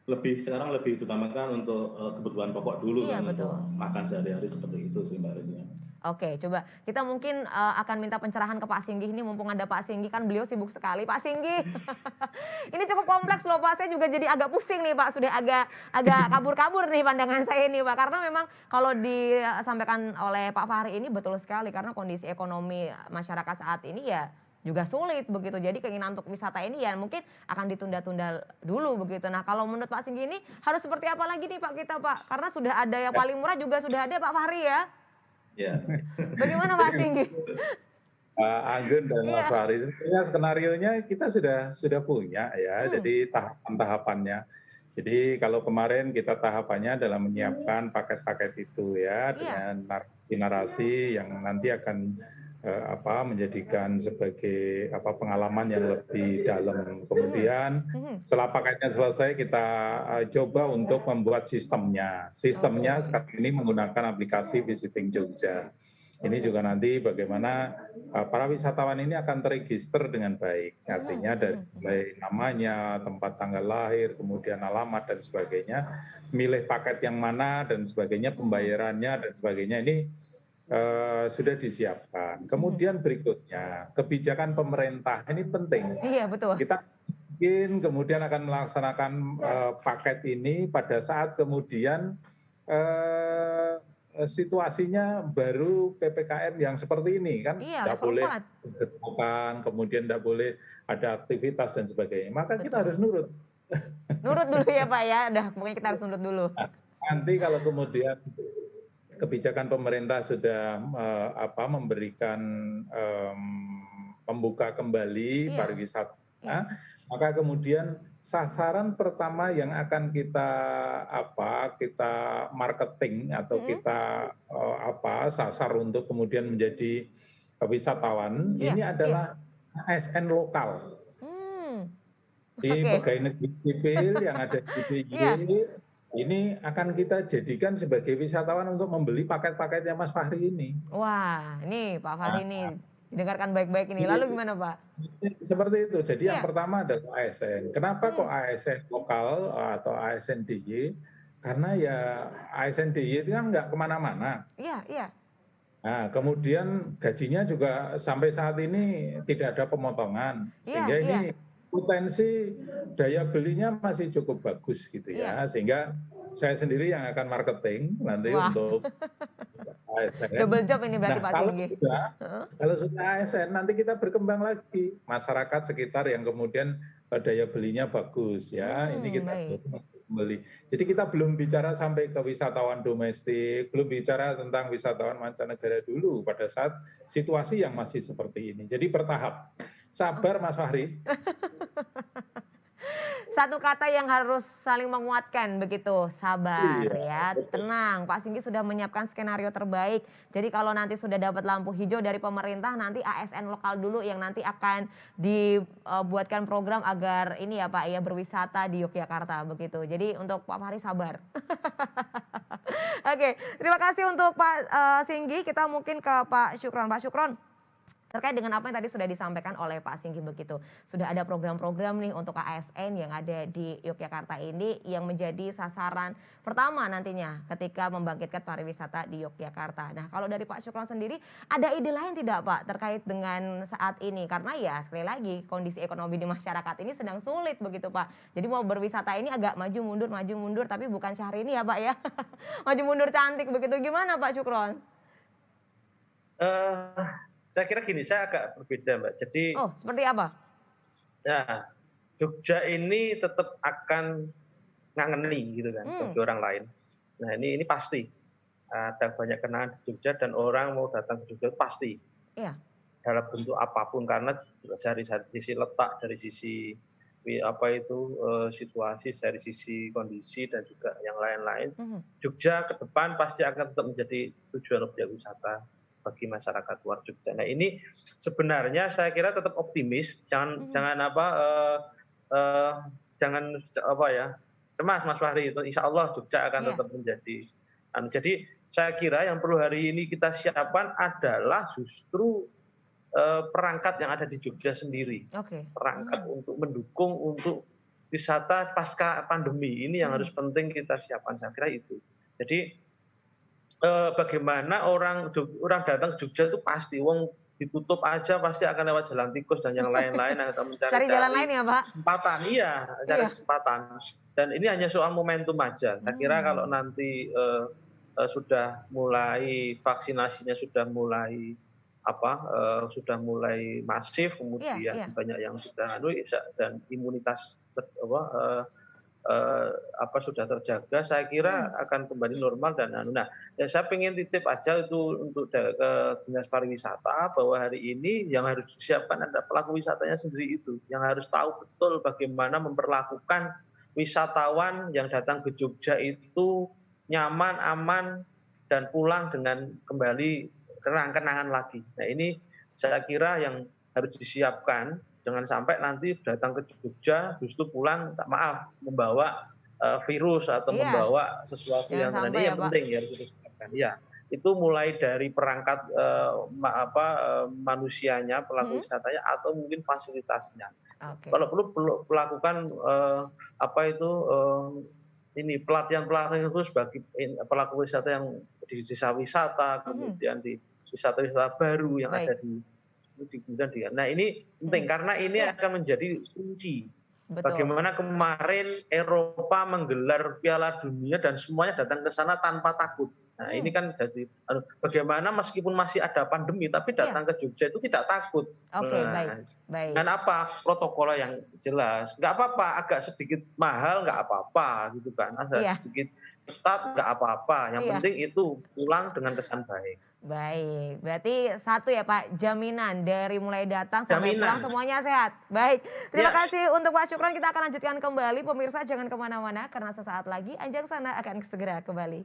Sekarang lebih diutamakan untuk kebutuhan pokok dulu Iya, kan, betul. untuk makan sehari-hari seperti itu sih Mbak Rini. Oke, coba kita mungkin akan minta pencerahan ke Pak Singgih ini mumpung ada Pak Singgih, kan beliau sibuk sekali. Pak Singgih, ini cukup kompleks loh Pak, saya juga jadi agak pusing nih Pak, sudah agak kabur-kabur nih pandangan saya ini Pak. Karena memang kalau disampaikan oleh Pak Fahri ini betul sekali, karena kondisi ekonomi masyarakat saat ini ya juga sulit begitu. Jadi keinginan untuk wisata ini ya mungkin akan ditunda-tunda dulu begitu. Nah kalau menurut Pak Singgih ini harus seperti apa lagi nih Pak kita Pak? Karena sudah ada yang paling murah juga sudah ada Pak Fahri ya. Ya. Bagaimana Pak Singgih? Anggun dan Mas Fahri, sebenarnya skenario-nya kita sudah punya ya, jadi tahapan-tahapannya. Jadi kalau kemarin kita tahapannya adalah menyiapkan paket-paket itu ya, dengan narasi yang nanti akan menjadikan sebagai pengalaman yang lebih dalam. Kemudian setelah paketnya selesai kita coba untuk membuat sistemnya. Sistemnya sekarang ini menggunakan aplikasi Visiting Jogja. Ini juga nanti bagaimana para wisatawan ini akan terregister dengan baik. Artinya dari mulai namanya, tempat tanggal lahir, kemudian alamat dan sebagainya, milih paket yang mana dan sebagainya, pembayarannya dan sebagainya ini sudah disiapkan. Kemudian berikutnya kebijakan pemerintah ini penting. Iya betul. Kita mungkin kemudian akan melaksanakan paket ini pada saat kemudian situasinya baru PPKM yang seperti ini kan, tidak boleh berdepan, kemudian tidak boleh ada aktivitas dan sebagainya. Maka kita harus nurut. Nurut dulu ya Pak ya. Udah pokoknya kita harus nurut dulu. Nah, nanti kalau kemudian kebijakan pemerintah sudah memberikan membuka kembali pariwisata, maka kemudian sasaran pertama yang akan kita marketing atau kita sasar untuk kemudian menjadi wisatawan ini adalah ASN lokal. Di pegawai negeri sipil yang ada di DIY. Ini akan kita jadikan sebagai wisatawan untuk membeli paket-paketnya Mas Fahri ini. Wah, ini Pak Fahri ini dengarkan baik-baik ini. Lalu gimana Pak? Seperti itu. Jadi yang pertama adalah ASN. Kenapa kok ASN lokal atau ASN DIY? Karena ya ASN DIY itu kan nggak kemana-mana. Iya. Nah, kemudian gajinya juga sampai saat ini tidak ada pemotongan. Sehingga ini potensi daya belinya masih cukup bagus gitu ya, sehingga saya sendiri yang akan marketing nanti untuk ASN. Double job ini berarti Pak Singgih. Kalau sudah ASN nanti kita berkembang lagi masyarakat sekitar yang kemudian daya belinya bagus ya, ini kita beli. Jadi kita belum bicara sampai ke wisatawan domestik, belum bicara tentang wisatawan mancanegara dulu pada saat situasi yang masih seperti ini. Jadi bertahap. Sabar Mas Fahri. Satu kata yang harus saling menguatkan begitu, sabar ya, tenang. Pak Singgih sudah menyiapkan skenario terbaik. Jadi kalau nanti sudah dapat lampu hijau dari pemerintah, nanti ASN lokal dulu yang nanti akan dibuatkan program agar ini ya Pak ya berwisata di Yogyakarta begitu. Jadi untuk Pak Fahri sabar. Oke, terima kasih untuk Pak Singgih. Kita mungkin ke Pak Syukron. Pak Syukron, terkait dengan apa yang tadi sudah disampaikan oleh Pak Singgih begitu. Sudah ada program-program nih untuk ASN yang ada di Yogyakarta ini yang menjadi sasaran pertama nantinya ketika membangkitkan pariwisata di Yogyakarta. Nah kalau dari Pak Syukron sendiri ada ide lain tidak Pak terkait dengan saat ini? Karena ya sekali lagi kondisi ekonomi di masyarakat ini sedang sulit begitu Pak. Jadi mau berwisata ini agak maju mundur tapi bukan Syahrini ya Pak ya. Maju mundur cantik begitu, gimana Pak Syukron? Saya kira gini, saya agak berbeda Mbak. Jadi, seperti apa? Ya, Jogja ini tetap akan ngangeni gitu kan bagi orang lain. Nah ini pasti. ada banyak kenangan di Jogja dan orang mau datang ke Jogja pasti. Iya. Dalam bentuk apapun karena dari sisi letak, dari sisi situasi, dari sisi kondisi dan juga yang lain-lain. Jogja ke depan pasti akan tetap menjadi tujuan objek wisata bagi masyarakat luar Jogja. Nah ini sebenarnya saya kira tetap optimis, jangan cemas Mas Fahri, itu insya Allah Jogja akan tetap menjadi. Jadi saya kira yang perlu hari ini kita siapkan adalah justru perangkat yang ada di Jogja sendiri, perangkat untuk mendukung untuk wisata pasca pandemi ini yang harus penting kita siapkan, saya kira itu. Jadi bagaimana orang datang ke Jogja itu pasti, ditutup aja pasti akan lewat jalan tikus dan yang lain-lain akan mencari jalan lain ya Pak? Kesempatan, cari kesempatan. Dan ini hanya soal momentum aja. Saya kira kalau nanti sudah mulai vaksinasinya sudah mulai masif, kemudian banyak yang sudah dan imunitas sudah terjaga, saya kira akan kembali normal dan saya pengen titip aja itu untuk Dinas Pariwisata bahwa hari ini yang harus disiapkan ada pelaku wisatanya sendiri itu, yang harus tahu betul bagaimana memperlakukan wisatawan yang datang ke Jogja itu nyaman, aman, dan pulang dengan kembali kenangan lagi. Nah ini saya kira yang harus disiapkan, jangan sampai nanti datang ke Jogja justru pulang, membawa virus atau membawa sesuatu yang penting ya harus disiapkan. Ya, itu mulai dari perangkat manusianya, pelaku wisatanya, atau mungkin fasilitasnya. Kalau perlu melakukan pelatihan khusus bagi pelaku wisata yang di desa wisata, kemudian di wisata-wisata baru yang ada nah ini penting karena ini akan menjadi kunci. Bagaimana kemarin Eropa menggelar Piala Dunia dan semuanya datang ke sana tanpa takut. Nah ini kan jadi bagaimana meskipun masih ada pandemi tapi datang ke Jogja itu tidak takut. Baik. Dan apa protokol yang jelas, nggak apa-apa, agak sedikit mahal nggak apa-apa gitu kan, agak sedikit ketat nggak apa-apa, yang penting itu pulang dengan kesan baik. Baik, berarti satu ya Pak, jaminan dari mulai datang sampai pulang semuanya sehat. Baik, terima kasih untuk Pak Syukron, kita akan lanjutkan kembali. Pemirsa jangan kemana-mana karena sesaat lagi Anjang Sana akan segera kembali.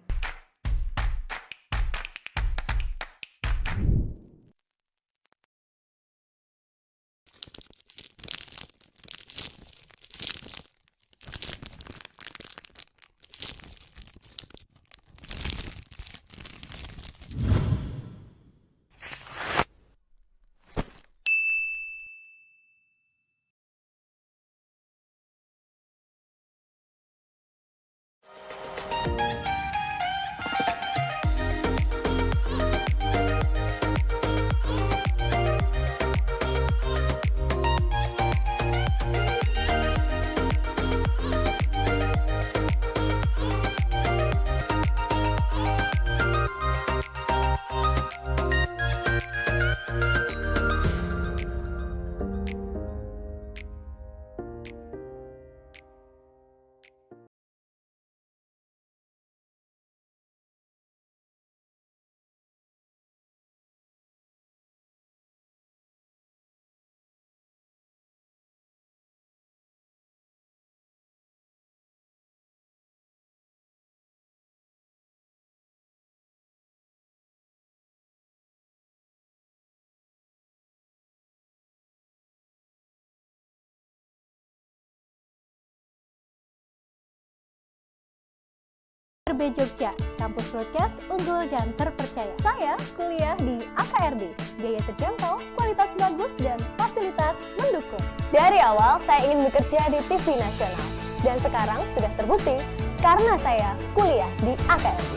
AKRB Jogja, kampus broadcast unggul dan terpercaya. Saya kuliah di AKRB, biaya terjangkau, kualitas bagus, dan fasilitas mendukung. Dari awal saya ingin bekerja di TV nasional, dan sekarang sudah terbukti karena saya kuliah di AKRB.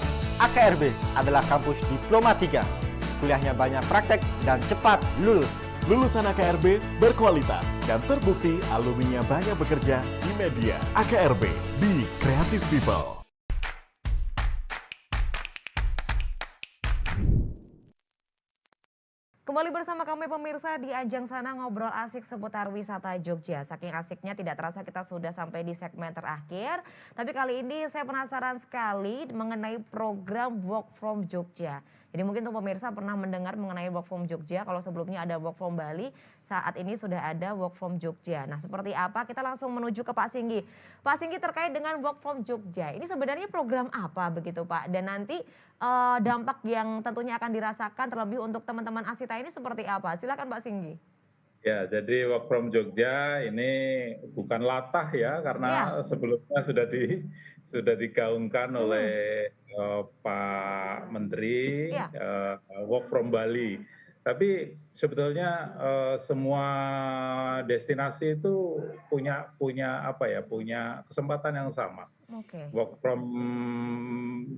AKRB adalah kampus Diploma 3. Kuliahnya banyak praktek dan cepat lulus. Lulusan AKRB berkualitas dan terbukti alumninya banyak bekerja di media. AKRB, Be Creative People. Kembali bersama kami pemirsa di Ajang Sana ngobrol asik seputar wisata Jogja. Saking asiknya tidak terasa kita sudah sampai di segmen terakhir. Tapi kali ini saya penasaran sekali mengenai program Work from Jogja. Jadi mungkin untuk pemirsa pernah mendengar mengenai Work from Jogja. Kalau sebelumnya ada Work from Bali, saat ini sudah ada Work from Jogja. Nah seperti apa? Kita langsung menuju ke Pak Singgi. Pak Singgi, terkait dengan Work from Jogja, ini sebenarnya program apa begitu Pak? Dan nanti dampak yang tentunya akan dirasakan terlebih untuk teman-teman Asita ini seperti apa? Silakan Pak Singgi. Ya, jadi Work from Jogja ini bukan latah ya, karena sebelumnya sudah digaungkan oleh Pak Menteri Work from Bali. Tapi sebetulnya semua destinasi itu punya kesempatan yang sama. Work from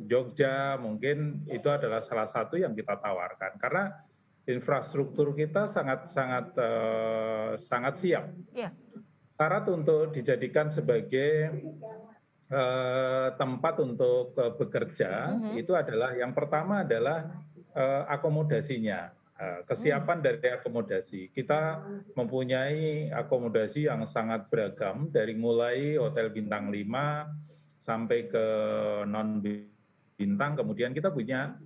Jogja mungkin itu adalah salah satu yang kita tawarkan karena infrastruktur kita sangat siap. Syarat untuk dijadikan sebagai tempat untuk bekerja itu adalah yang pertama adalah akomodasinya. Kesiapan dari akomodasi. Kita mempunyai akomodasi yang sangat beragam dari mulai hotel bintang 5 sampai ke non bintang, kemudian kita punya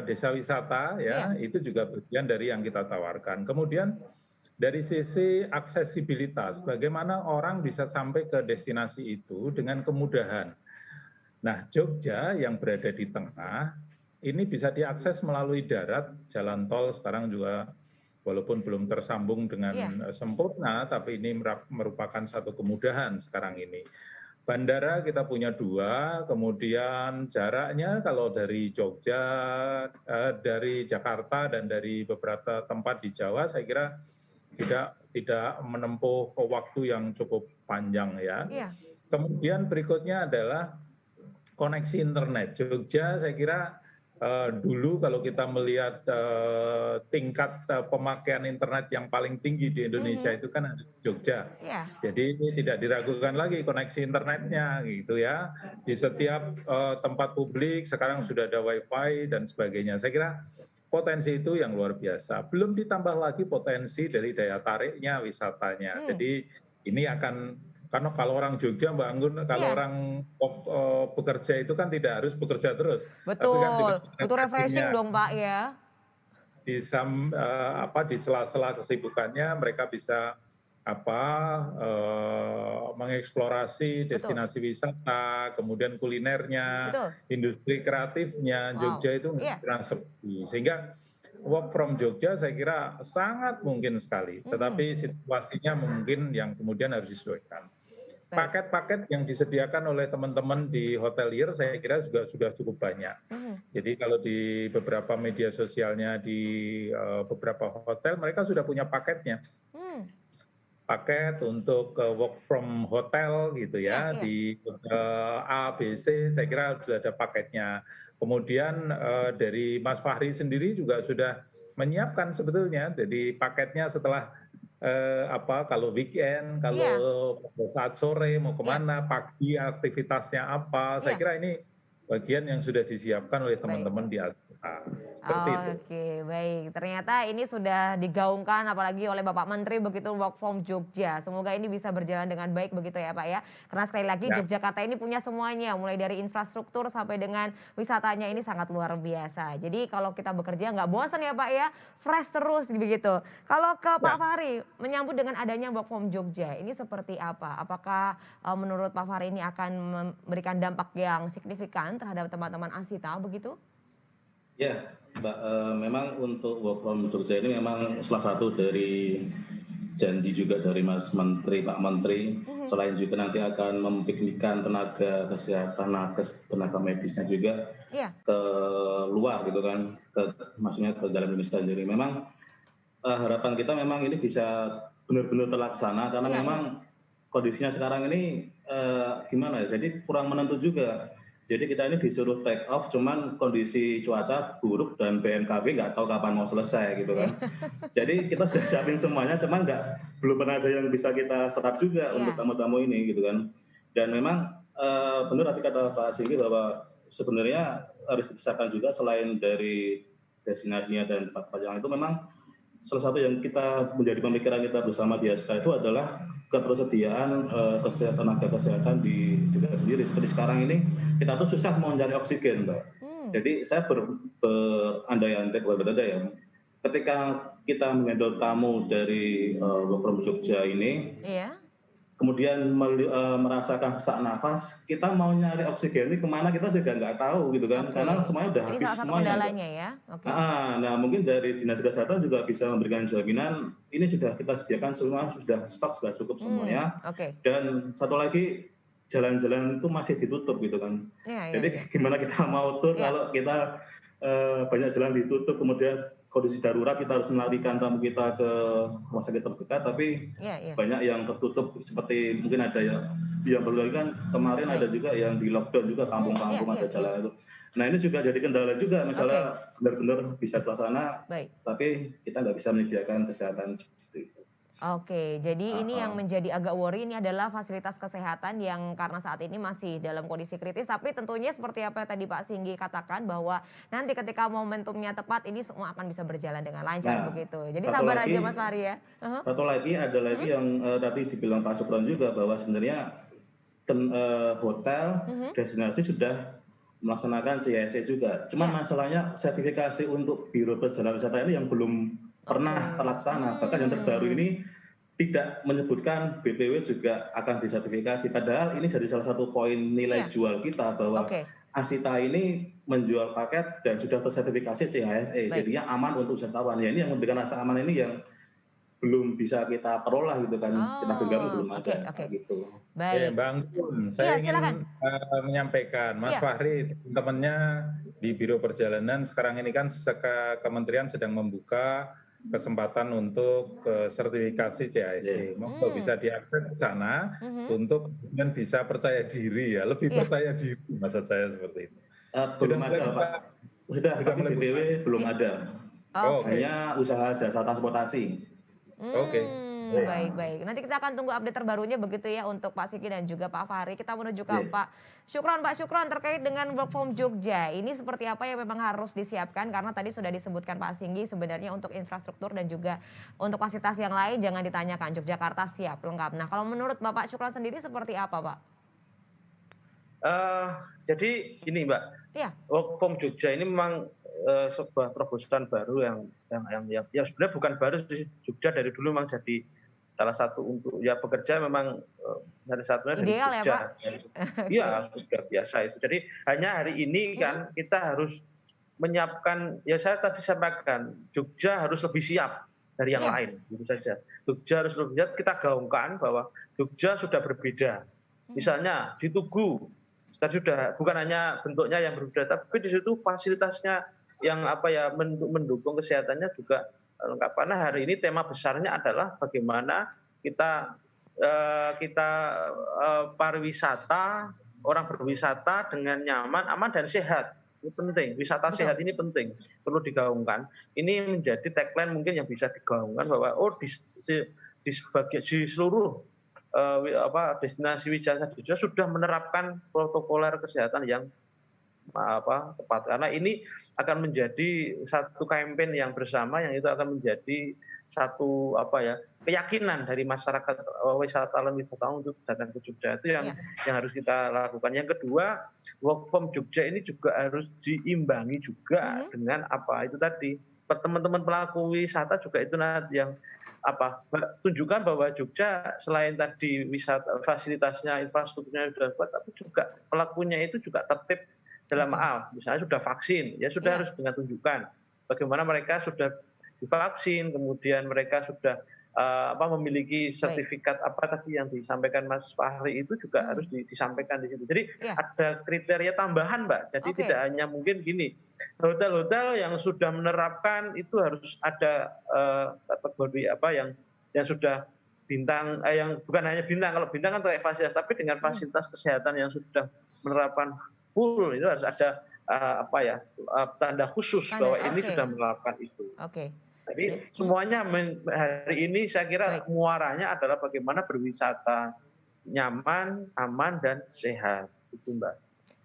desa wisata ya, itu juga bagian dari yang kita tawarkan. Kemudian dari sisi aksesibilitas, bagaimana orang bisa sampai ke destinasi itu dengan kemudahan. Nah, Jogja yang berada di tengah ini bisa diakses melalui darat, jalan tol sekarang juga walaupun belum tersambung dengan sempurna, tapi ini merupakan satu kemudahan sekarang ini. Bandara kita punya 2, kemudian jaraknya kalau dari Jogja, dari Jakarta dan dari beberapa tempat di Jawa, saya kira tidak menempuh waktu yang cukup panjang ya. Kemudian berikutnya adalah koneksi internet. Jogja saya kira dulu kalau kita melihat tingkat pemakaian internet yang paling tinggi di Indonesia itu kan ada di Jogja. Jadi ini tidak diragukan lagi koneksi internetnya gitu ya. Di setiap tempat publik sekarang sudah ada wifi dan sebagainya. Saya kira potensi itu yang luar biasa. Belum ditambah lagi potensi dari daya tariknya wisatanya. Jadi ini akan, karena kalau orang Jogja Mbak Anggun, kalau orang bekerja itu kan tidak harus bekerja terus. Betul, tapi kan butuh refreshing dong Pak ya. Di sela-sela kesibukannya mereka bisa mengeksplorasi destinasi wisata, kemudian kulinernya, industri kreatifnya. Jogja itu nggak pernah sepi. Sehingga Work from Jogja saya kira sangat mungkin sekali. Tetapi situasinya mungkin yang kemudian harus disesuaikan. Paket-paket yang disediakan oleh teman-teman di hotelier saya kira juga sudah cukup banyak. Jadi kalau di beberapa media sosialnya di beberapa hotel mereka sudah punya paketnya. Paket untuk work from hotel gitu ya, di A, B, C saya kira sudah ada paketnya. Kemudian dari Mas Fahri sendiri juga sudah menyiapkan sebetulnya, jadi paketnya setelah kalau weekend, kalau saat sore mau kemana, pagi aktivitasnya apa, saya kira ini bagian yang sudah disiapkan oleh teman-teman di Asita. Seperti itu. Oke, baik. Ternyata ini sudah digaungkan apalagi oleh Bapak Menteri begitu Work from Jogja. Semoga ini bisa berjalan dengan baik begitu ya Pak ya. Karena sekali lagi Yogyakarta ini punya semuanya, mulai dari infrastruktur sampai dengan wisatanya ini sangat luar biasa. Jadi kalau kita bekerja nggak bosan ya Pak ya, fresh terus begitu. Kalau ke Pak Fahri, menyambut dengan adanya Work from Jogja, ini seperti apa? Apakah menurut Pak Fahri ini akan memberikan dampak yang signifikan terhadap teman-teman Asita begitu? Ya, Mbak, memang untuk Work from Jogja ini memang salah satu dari janji juga dari Mas Menteri, Pak Menteri, selain juga nanti akan memikirkan tenaga kesehatan, tenaga medisnya juga ke luar gitu kan, maksudnya ke dalam Indonesia sendiri. Memang harapan kita memang ini bisa benar-benar terlaksana karena memang kondisinya sekarang ini gimana ya, jadi kurang menentu juga. Jadi kita ini disuruh take off, cuman kondisi cuaca buruk dan BMKG nggak tahu kapan mau selesai gitu kan. Jadi kita sudah siapin semuanya, cuman belum pernah ada yang bisa kita serap juga untuk tamu-tamu ini gitu kan. Dan memang benar tadi kata Pak Singgi bahwa sebenarnya harus disiapkan juga selain dari destinasinya dan tempat yang itu memang salah satu yang kita menjadi pemikiran kita bersama di ASTA itu adalah ketersediaan tenaga kesehatan di kita sendiri. Seperti sekarang ini kita tuh susah mau mencari oksigen, Mbak. Jadi saya berandai-andai ya. Ketika kita menghandle tamu dari Work from Jogja ini, kemudian merasakan sesak nafas, kita mau nyari oksigen ini kemana kita juga nggak tahu gitu kan, karena semuanya udah habis semuanya. Ya. Nah mungkin dari Dinas Kesehatan juga bisa memberikan jaminan ini sudah kita sediakan semua, sudah stok, sudah cukup semuanya. Dan satu lagi jalan-jalan itu masih ditutup gitu kan. Jadi gimana kita mau tur kalau kita banyak jalan ditutup, kemudian kondisi darurat kita harus melarikan tamu kita ke rumah sakit terdekat, tapi banyak yang tertutup seperti mungkin ada yang baru lagi kan kemarin ada juga yang di lockdown juga kampung-kampung ada jalan itu. Nah ini juga jadi kendala juga, misalnya benar-benar bisa terlaksana, tapi kita nggak bisa menyediakan kesehatan seperti itu. Oke, jadi ini yang menjadi agak worry ini adalah fasilitas kesehatan yang karena saat ini masih dalam kondisi kritis. Tapi tentunya seperti apa yang tadi Pak Singgi katakan bahwa nanti ketika momentumnya tepat ini semua akan bisa berjalan dengan lancar begitu. Jadi sabar aja Mas Fahri ya. Satu lagi ada lagi yang tadi dibilang Pak Supron juga bahwa sebenarnya hotel destinasi sudah melaksanakan CSE juga. Cuman masalahnya sertifikasi untuk Biro Perjalanan Wisata ini yang belum pernah terlaksana, bahkan yang terbaru ini tidak menyebutkan BPW juga akan disertifikasi, padahal ini jadi salah satu poin nilai jual kita bahwa Asita ini menjual paket dan sudah tersertifikasi CHSE, jadinya aman untuk wisatawan. Ya ini yang memberikan rasa aman ini yang belum bisa kita peroleh gitu kan, kita genggam belum ada gitu. Baik. Bang Gun, saya ingin menyampaikan, Mas Fahri, teman-temannya di Biro Perjalanan sekarang ini kan Kementerian sedang membuka kesempatan untuk sertifikasi CHSE. Monggo bisa diakses ke sana untuk kemudian bisa percaya diri ya, lebih percaya diri maksud saya seperti itu. Belum ada Pak. Sudah tapi BPW belum ada. Hanya usaha jasa transportasi. Baik. Nanti kita akan tunggu update terbarunya begitu ya untuk Pak Singgi dan juga Pak Fahri. Kita menuju ke Pak Syukron. Pak Syukron, terkait dengan Work from Jogja, ini seperti apa yang memang harus disiapkan? Karena tadi sudah disebutkan Pak Singgi sebenarnya untuk infrastruktur dan juga untuk fasilitas yang lain jangan ditanyakan. Yogyakarta siap, lengkap. Nah kalau menurut Bapak Syukron sendiri seperti apa Pak? Jadi ini Mbak, Work from Jogja ini memang sebuah terobosan baru yang sebenarnya bukan baru sih. Jogja dari dulu memang jadi salah satu untuk bekerja memang dari satunya dari ideal Jogja. Ya Pak? Iya sudah biasa itu. Jadi hanya hari ini kan kita harus menyiapkan, ya saya tadi sampaikan Jogja harus lebih siap dari yang lain, gitu saja. Jogja harus lebih siap, kita gaungkan bahwa Jogja sudah berbeda. Misalnya di Tugu tadi sudah bukan hanya bentuknya yang berbeda, tapi di situ fasilitasnya yang mendukung kesehatannya juga lengkap. Karena hari ini tema besarnya adalah bagaimana kita pariwisata, orang berwisata dengan nyaman, aman dan sehat. Ini penting, wisata sehat ini penting, perlu digaungkan. Ini menjadi tagline mungkin yang bisa digaungkan bahwa di seluruh destinasi wisata sudah menerapkan protokoler kesehatan yang tepat, karena ini akan menjadi satu kampanye yang bersama yang itu akan menjadi satu keyakinan dari masyarakat wisatawan untuk datang ke Jogja. Itu yang harus kita lakukan. Yang kedua, Work from Jogja ini juga harus diimbangi juga dengan itu tadi teman-teman pelaku wisata juga itu nanti yang tunjukkan bahwa Jogja selain tadi wisata fasilitasnya, infrastrukturnya sudah kuat, tapi juga pelakunya itu juga tertib dalam hal misalnya sudah vaksin, ya sudah harus dengan tunjukkan bagaimana mereka sudah divaksin, kemudian mereka sudah memiliki sertifikat tadi yang disampaikan Mas Fahri itu juga harus disampaikan di situ. Jadi ada kriteria tambahan Mbak. Jadi tidak hanya mungkin gini, hotel-hotel yang sudah menerapkan itu harus ada kategori yang sudah bintang, yang bukan hanya bintang. Kalau bintang kan terkait fasilitas, tapi dengan fasilitas kesehatan yang sudah menerapkan full itu harus ada tanda khusus bahwa ini sudah menerapkan itu. Jadi semuanya hari ini saya kira muaranya adalah bagaimana berwisata nyaman, aman dan sehat, itu Mbak.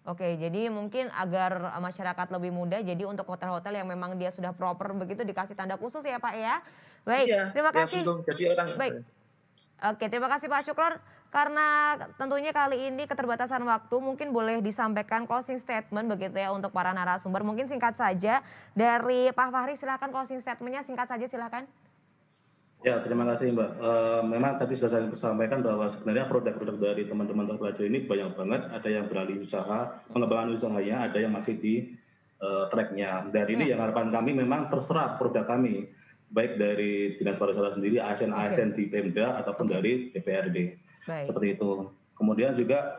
Oke, jadi mungkin agar masyarakat lebih mudah, jadi untuk hotel-hotel yang memang dia sudah proper begitu dikasih tanda khusus ya Pak ya. Baik, Iya, terima kasih. jadi orang. Baik. Oke, terima kasih Pak Syukron. Karena tentunya kali ini keterbatasan waktu, mungkin boleh disampaikan closing statement begitu ya untuk para narasumber. Mungkin singkat saja dari Pak Fahri, silakan closing statementnya singkat saja silakan. Ya, terima kasih Mbak. Memang tadi sudah saya sampaikan bahwa sebenarnya produk-produk dari teman-teman terpelajar ini banyak banget. Ada yang beralih usaha, pengembangan usahanya, ada yang masih di tracknya. Dan ini yang harapan kami memang terserap produk kami. Baik dari Dinas Pariwisata sendiri, ASN di Pemda, ataupun dari DPRD. Seperti itu. Kemudian juga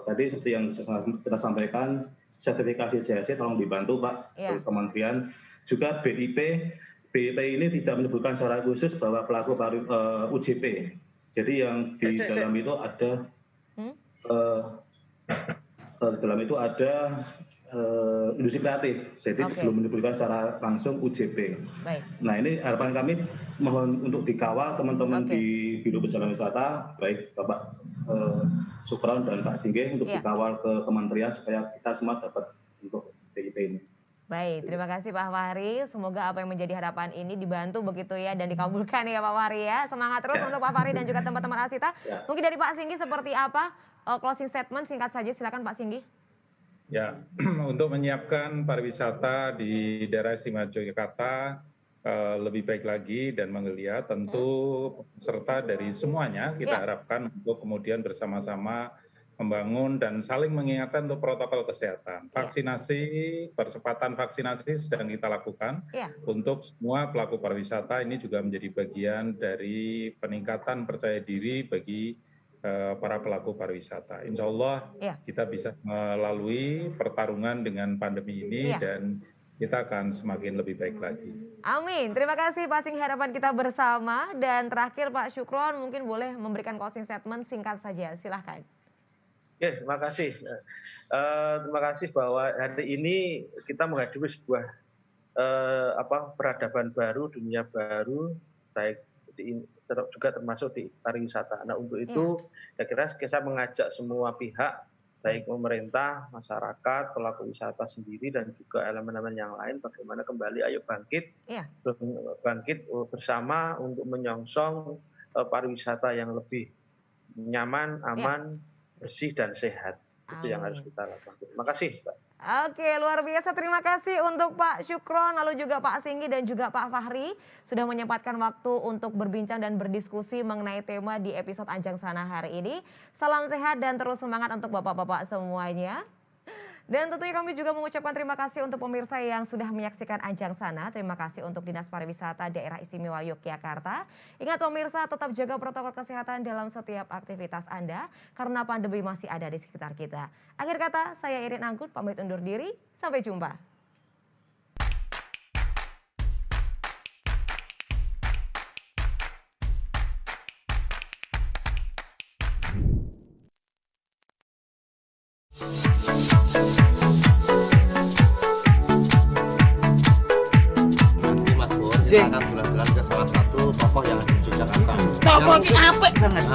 tadi seperti yang kita sampaikan, sertifikasi CSC tolong dibantu Pak, dari Kementerian. Juga BIP ini tidak menyebutkan secara khusus bahwa pelaku UJP. Jadi yang di dalam itu ada industri kreatif. Jadi belum menyebutkan secara langsung UJP. Nah ini harapan kami mohon untuk dikawal teman-teman di Biro Perjalanan Wisata, baik Bapak Syukron dan Pak Singgih untuk dikawal ke kementerian supaya kita semua dapat untuk BIP ini. Baik, terima kasih Pak Fahri. Semoga apa yang menjadi harapan ini dibantu begitu ya dan dikabulkan ya Pak Fahri ya. Semangat terus untuk Pak Fahri dan juga teman-teman Asita. Mungkin dari Pak Singgi seperti apa closing statement singkat saja, silakan Pak Singgi. Ya, untuk menyiapkan pariwisata di daerah istimewa Yogyakarta lebih baik lagi dan menggeliat, tentu serta dari semuanya kita harapkan untuk kemudian bersama-sama membangun dan saling mengingatkan untuk protokol kesehatan. Vaksinasi, percepatan vaksinasi sedang kita lakukan untuk semua pelaku pariwisata. Ini juga menjadi bagian dari peningkatan percaya diri bagi para pelaku pariwisata. Insya Allah kita bisa melalui pertarungan dengan pandemi ini dan kita akan semakin lebih baik lagi. Amin. Terima kasih Pak Singgi, harapan kita bersama. Dan terakhir Pak Syukron mungkin boleh memberikan closing statement singkat saja. Silahkan. Oke, terima kasih. Terima kasih bahwa hari ini kita menghadapi sebuah peradaban baru, dunia baru, baik juga termasuk di pariwisata. Nah untuk itu, saya kira saya mengajak semua pihak, baik pemerintah, masyarakat, pelaku wisata sendiri, dan juga elemen-elemen yang lain, bagaimana kembali ayo bangkit bersama untuk menyongsong pariwisata yang lebih nyaman, aman, bersih dan sehat. Itu yang harus kita lakukan. Terima kasih, Pak. Oke, luar biasa. Terima kasih untuk Pak Syukron, lalu juga Pak Singgi dan juga Pak Fahri sudah menyempatkan waktu untuk berbincang dan berdiskusi mengenai tema di episode Anjang Sana hari ini. Salam sehat dan terus semangat untuk Bapak-bapak semuanya. Dan tentunya kami juga mengucapkan terima kasih untuk pemirsa yang sudah menyaksikan Anjang Sana. Terima kasih untuk Dinas Pariwisata Daerah Istimewa Yogyakarta. Ingat pemirsa, tetap jaga protokol kesehatan dalam setiap aktivitas Anda karena pandemi masih ada di sekitar kita. Akhir kata, saya Irin Anggun pamit undur diri. Sampai jumpa. Akan jalan-jalan ke salah satu tokoh yang ada di Yogyakarta. Tokoh ini apik banget.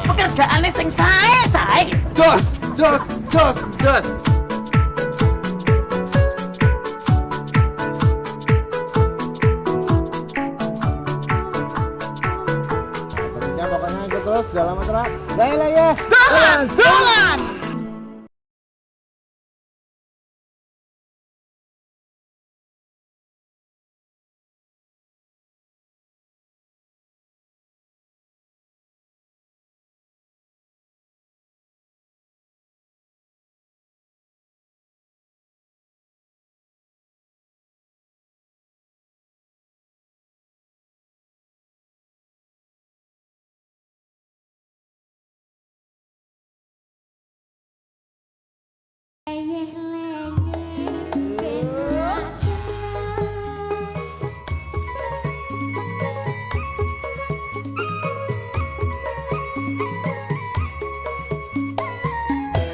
Pekerjaannya sing sae. Jos. Pokoknya ikut terus dalam acara. Leye. Dolan.